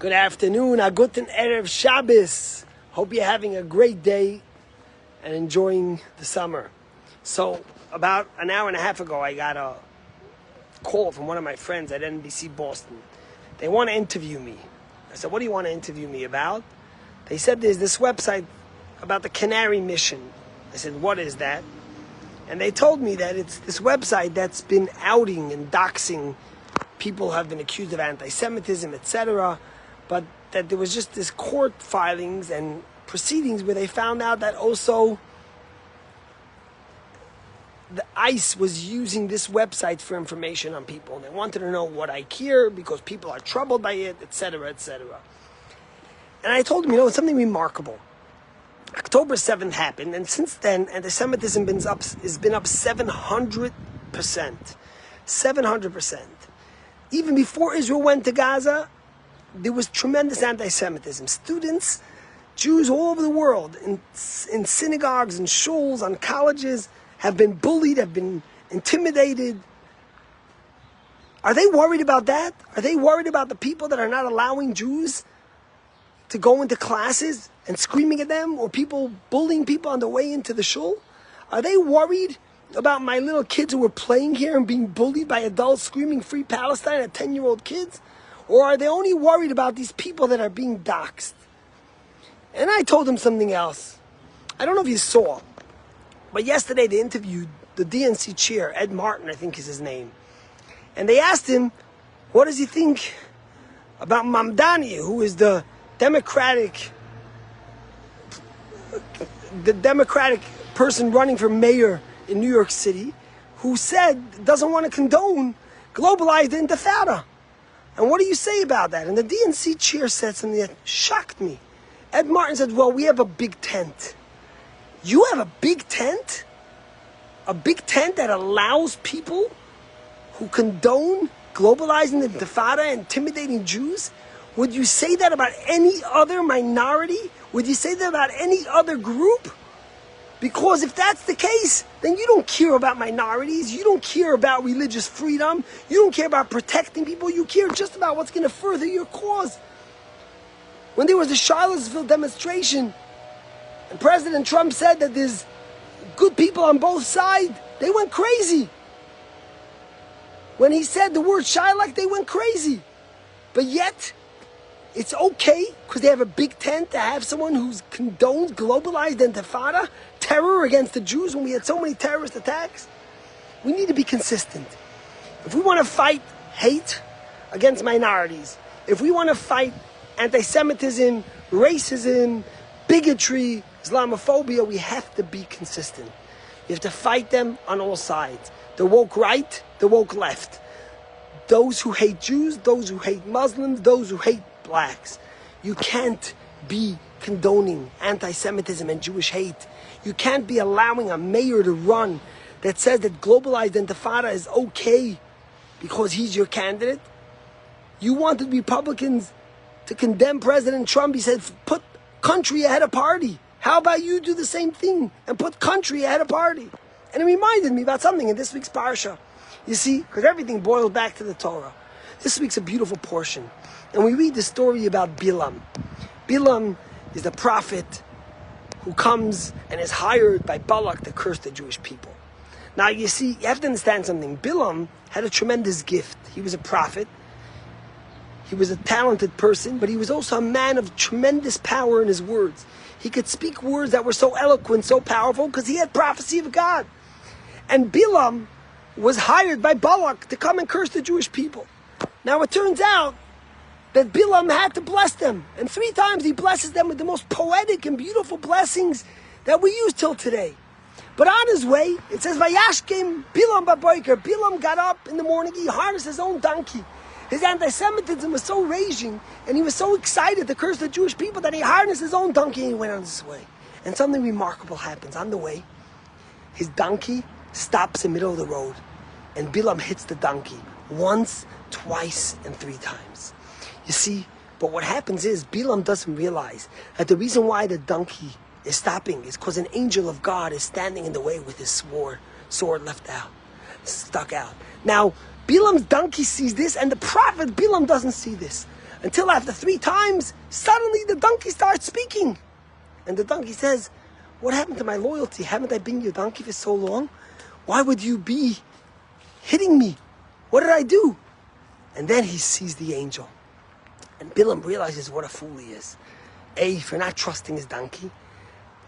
Good afternoon, a guten Erev Shabbos. Hope you're having a great day and enjoying the summer. So, about an hour and a half ago, I got a call from one of my friends at NBC Boston. They want to interview me. I said, what do you want to interview me about? They said there's this website about the Canary Mission. I said, what is that? And they told me that it's this website that's been outing and doxing people who have been accused of anti-Semitism, etc., but that there was just this court filings and proceedings where they found out that also the ICE was using this website for information on people. And they wanted to know what I hear because people are troubled by it, etc., etc. And I told them, it's something remarkable. October 7th happened, and since then, anti-Semitism has been up 700%. 700%. Even before Israel went to Gaza, there was tremendous anti-Semitism. Students, Jews all over the world, in synagogues and shuls, on colleges, have been bullied, have been intimidated. Are they worried about that? Are they worried about the people that are not allowing Jews to go into classes and screaming at them, or people bullying people on the way into the shul? Are they worried about my little kids who are playing here and being bullied by adults screaming Free Palestine at 10-year-old kids? Or are they only worried about these people that are being doxxed? And I told them something else. I don't know if you saw, but yesterday they interviewed the DNC chair, Ed Martin, I think is his name. And they asked him, what does he think about Mamdani, who is the Democratic person running for mayor in New York City, who said doesn't want to condone globalized intifada. And what do you say about that? And the DNC chair said something that shocked me. Ed Martin said, well, we have a big tent. You have a big tent? A big tent that allows people who condone globalizing the intifada, intimidating Jews? Would you say that about any other minority? Would you say that about any other group? Because if that's the case, then you don't care about minorities, you don't care about religious freedom, you don't care about protecting people, you care just about what's going to further your cause. When there was the Charlottesville demonstration, and President Trump said that there's good people on both sides, they went crazy. When he said the word Shylock, they went crazy. But yet, it's okay, because they have a big tent, to have someone who condones globalized intifada, terror against the Jews when we had so many terrorist attacks. We need to be consistent. If we want to fight hate against minorities, if we want to fight anti-Semitism, racism, bigotry, Islamophobia, we have to be consistent. You have to fight them on all sides. The woke right, the woke left. Those who hate Jews, those who hate Muslims, those who hate blacks. You can't be condoning anti-Semitism and Jewish hate. You can't be allowing a mayor to run that says that globalized intifada is okay because he's your candidate. You wanted Republicans to condemn President Trump. He said, put country ahead of party. How about you do the same thing and put country ahead of party? And it reminded me about something in this week's parsha. You see, because everything boils back to the Torah. This week's a beautiful portion. And we read the story about Bilam. Bilam is the prophet who comes and is hired by Balak to curse the Jewish people. Now, you see, you have to understand something. Bilam had a tremendous gift. He was a prophet. He was a talented person, but he was also a man of tremendous power in his words. He could speak words that were so eloquent, so powerful, because he had prophecy of God. And Bilam was hired by Balak to come and curse the Jewish people. Now, it turns out that Bilam had to bless them. And 3 times he blesses them with the most poetic and beautiful blessings that we use till today. But on his way, it says, Vayashkem Bilam baboiker. Bilam got up in the morning, he harnessed his own donkey. His anti-Semitism was so raging, and he was so excited to curse the Jewish people that he harnessed his own donkey and he went on his way. And something remarkable happens. On the way, his donkey stops in the middle of the road, and Bilam hits the donkey once, twice, and 3 times. You see, but what happens is Bilam doesn't realize that the reason why the donkey is stopping is because an angel of God is standing in the way with his sword left out, stuck out. Now, Bilam's donkey sees this, and the prophet Bilam doesn't see this. Until after 3 times, suddenly the donkey starts speaking. And the donkey says, what happened to my loyalty? Haven't I been your donkey for so long? Why would you be hitting me? What did I do? And then he sees the angel. And Bilam realizes what a fool he is. For not trusting his donkey.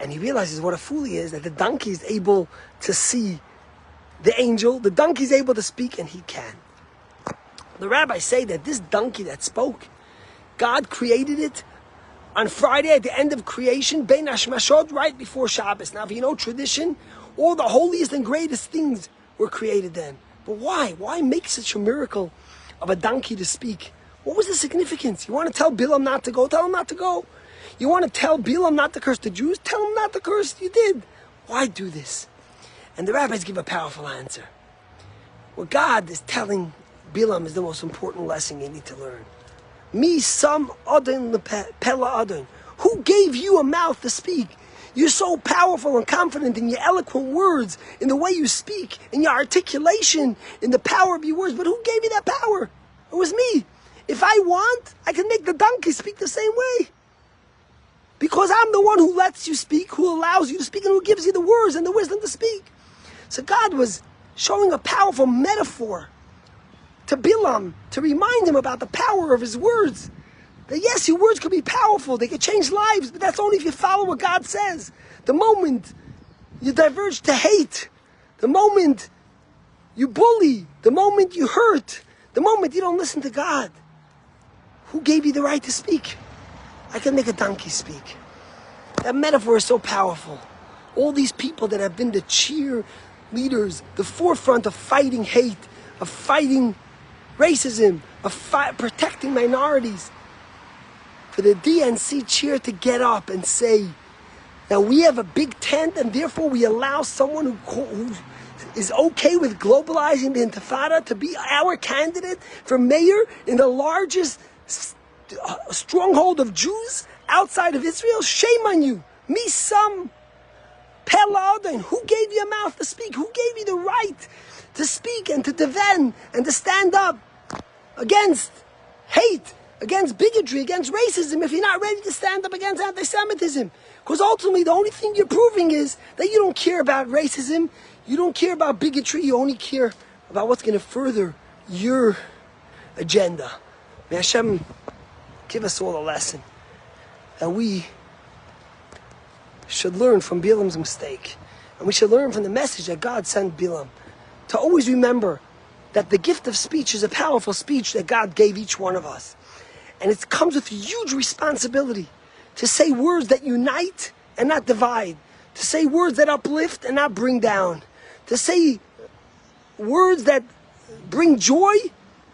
And he realizes what a fool he is, that the donkey is able to see the angel. The donkey is able to speak, and he can. The rabbis say that this donkey that spoke, God created it on Friday at the end of creation, Bein Hashmashot, right before Shabbos. Now, if you know tradition, all the holiest and greatest things were created then. But why? Why make such a miracle of a donkey to speak? What was the significance? You want to tell Bilam not to go? Tell him not to go. You want to tell Bilam not to curse the Jews? Tell him not to curse. You did. Why do this? And the rabbis give a powerful answer. What God is telling Bilam is the most important lesson you need to learn. Mi sam adon lepela adon. Who gave you a mouth to speak? You're so powerful and confident in your eloquent words, in the way you speak, in your articulation, in the power of your words. But who gave you that power? It was me. If I want, I can make the donkey speak the same way. Because I'm the one who lets you speak, who allows you to speak, and who gives you the words and the wisdom to speak. So God was showing a powerful metaphor to Bilam to remind him about the power of his words. That yes, your words could be powerful, they could change lives, but that's only if you follow what God says. The moment you diverge to hate, the moment you bully, the moment you hurt, the moment you don't listen to God, who gave you the right to speak? I can make a donkey speak. That metaphor is so powerful. All these people that have been the cheerleaders, the forefront of fighting hate, of fighting racism, of protecting minorities, for the DNC cheer to get up and say that we have a big tent and therefore we allow someone who is okay with globalizing the Intifada to be our candidate for mayor in the largest stronghold of Jews outside of Israel. Shame on you. Me some Peladin. Who gave you a mouth to speak? Who gave you the right to speak and to defend and to stand up against hate, against bigotry, against racism, if you're not ready to stand up against anti-Semitism? Because ultimately the only thing you're proving is that you don't care about racism, you don't care about bigotry, you only care about what's going to further your agenda. May Hashem give us all a lesson that we should learn from Bilam's mistake. And we should learn from the message that God sent Bilam. To always remember that the gift of speech is a powerful speech that God gave each one of us. And it comes with huge responsibility to say words that unite and not divide. To say words that uplift and not bring down. To say words that bring joy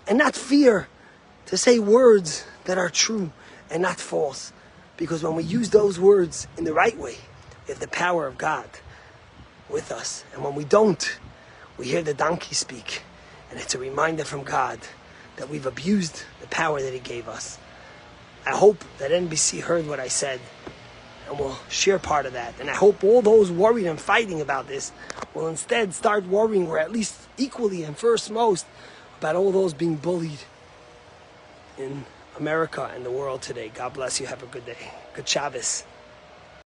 and not fear. To say words that are true and not false. Because when we use those words in the right way, we have the power of God with us. And when we don't, we hear the donkey speak. And it's a reminder from God that we've abused the power that He gave us. I hope that NBC heard what I said and will share part of that. And I hope all those worried and fighting about this will instead start worrying, or at least equally and first most, about all those being bullied in America and the world today. God bless you. Have a good day. Good Shabbos.